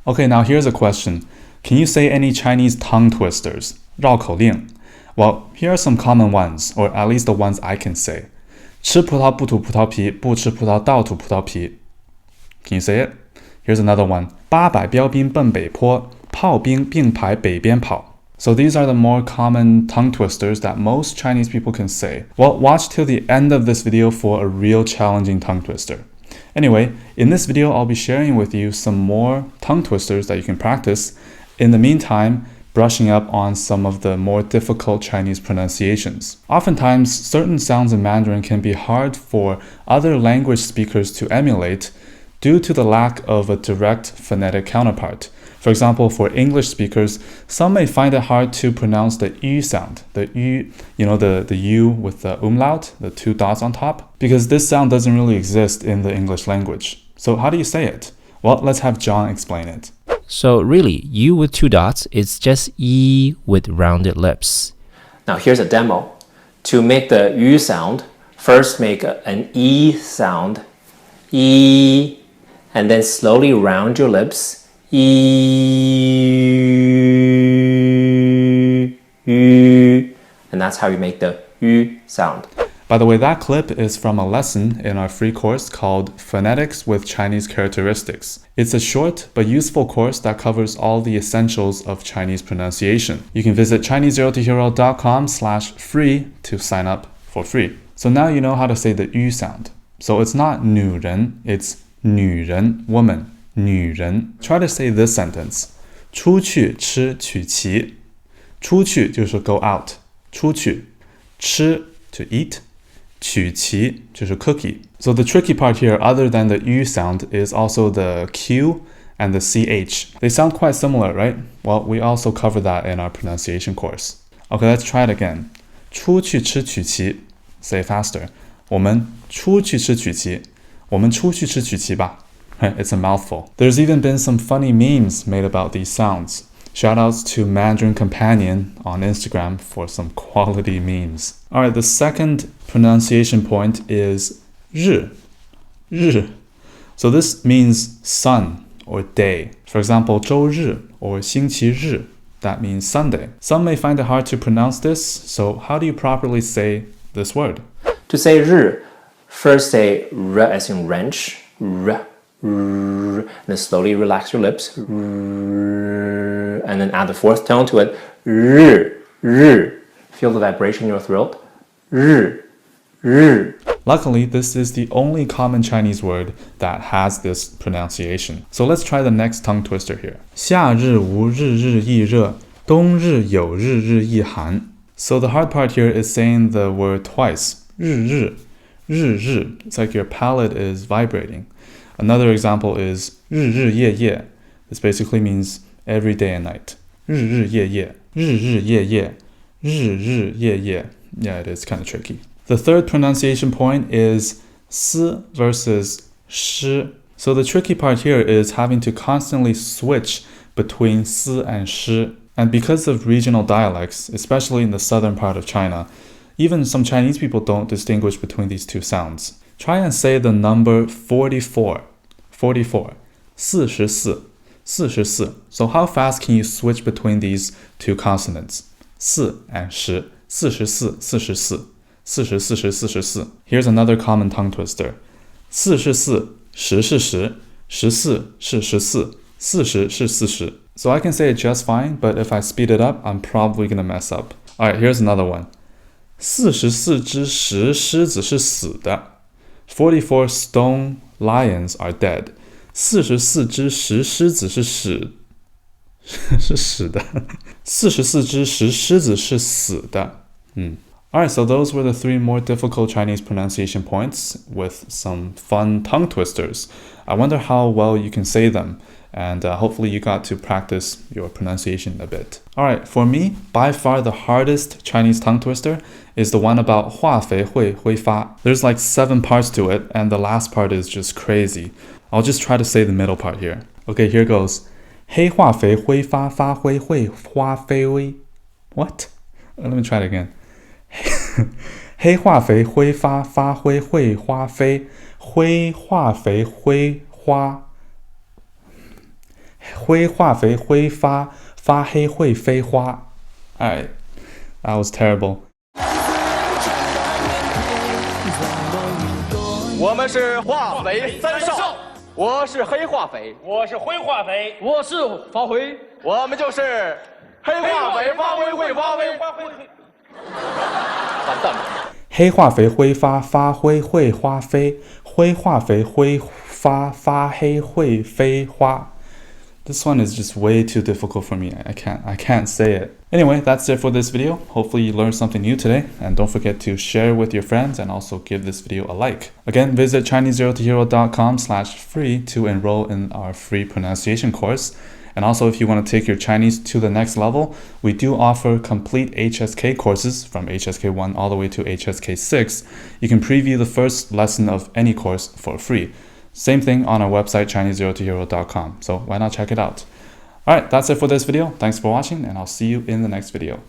Okay, now here's a question. Can you say any Chinese tongue twisters? 绕口令. Well, here are some common ones, or at least the ones I can say. 吃葡萄不吐葡萄皮，不吃葡萄倒吐葡萄皮. Can you say it? Here's another one. 800标兵奔北坡，炮兵并排北边跑. So these are the more common tongue twisters that most Chinese people can say. Well, watch till the end of this video for a real challenging tongue twister. Anyway, in this video, I'll be sharing with you some more tongue twisters that you can practice. In the meantime, brushing up on some of the more difficult Chinese pronunciations. Oftentimes, certain sounds in Mandarin can be hard for other language speakers to emulate due to the lack of a direct phonetic counterpart. For example, for English speakers, some may find it hard to pronounce the U sound, the U, the U with the umlaut, the two dots on top, because this sound doesn't really exist in the English language. So how do you say it? Well, let's have John explain it. So really, U with two dots is just E with rounded lips. Now here's a demo. To make the U sound, first make an E sound, E, and then slowly round your lips. And that's how you make the U sound. By the way, that clip is from a lesson in our free course called Phonetics with Chinese Characteristics. It's a short but useful course that covers all the essentials of Chinese pronunciation. You can visit ChineseZeroToHero.com/free to sign up for free. So now you know how to say the U sound. So it's not 女人, it's 女人, woman. 女人. Try to say this sentence. 出去吃曲奇. 出去就是 go out. 出去. 吃 to eat. 曲奇就是 cookie. So the tricky part here, other than the U sound, is also the Q and the CH. They sound quite similar, right? Well, we also cover that in our pronunciation course. Okay, let's try it again. 出去吃曲奇. Say faster. 我们出去吃曲奇. 我们出去吃曲奇吧. It's a mouthful. There's even been some funny memes made about these sounds. Shoutouts to Mandarin Companion on Instagram for some quality memes. Alright, the second pronunciation point is 日. 日. So this means sun or day. For example, 周日 or 星期日. That means Sunday. Some may find it hard to pronounce this, so how do you properly say this word? To say 日, first say r as in wrench, r. And then slowly relax your lips, and then add the fourth tone to it. Feel the vibration in your throat. Luckily, this is the only common Chinese word that has this pronunciation. So let's try the next tongue twister here. 夏日无日日亦热，冬日有日日亦寒. So the hard part here is saying the word twice. 日日. It's like your palate is vibrating. Another example is 日日夜夜. This basically means every day and night. 日日夜夜. 日日夜夜. 日日夜夜. Yeah, it is kind of tricky. The third pronunciation point is s versus sh. So the tricky part here is having to constantly switch between s and sh. And because of regional dialects, especially in the southern part of China, even some Chinese people don't distinguish between these two sounds. Try and say the number 44. 44. 44. 44. So how fast can you switch between these two consonants? 4 and 10. 44, 44. 44, 44. Here's another common tongue twister. 44, 10是10, 14是14, 40是40. So I can say it just fine, but if I speed it up, I'm probably gonna mess up. Alright, here's another one. 44只10狮子是死的. 44 stone lions are dead. 44只10狮子是死的. 44只10狮子是死的. Alright, so those were the three more difficult Chinese pronunciation points with some fun tongue twisters. I wonder how well you can say them, and hopefully you got to practice your pronunciation a bit. Alright, for me, by far the hardest Chinese tongue twister is the one about 化肥会挥发. There's like 7 parts to it, and the last part is just crazy. I'll just try to say the middle part here. Okay, here goes. 黑化肥挥发发挥会花飞微. What? Let me try it again. 黑化肥挥发发挥会花飞，灰化肥挥花灰化肥挥发，发黑会飞花。Alright, that was terrible. 我们是化肥三少，我是黑化肥，我是灰化肥，我是发灰，我们就是黑化肥发灰会发灰。完蛋了。黑化肥挥发，发灰会花飞，灰化肥挥发，发黑会飞花。This one is just way too difficult for me. I can't say it. Anyway, that's it for this video. Hopefully you learned something new today, and don't forget to share with your friends and also give this video a like. Again, visit ChineseZeroToHero.com/free to enroll in our free pronunciation course. And also, if you want to take your Chinese to the next level, we do offer complete HSK courses from HSK 1 all the way to HSK 6. You can preview the first lesson of any course for free. Same thing on our website, ChineseZeroToHero.com. So why not check it out? Alright, that's it for this video. Thanks for watching, and I'll see you in the next video.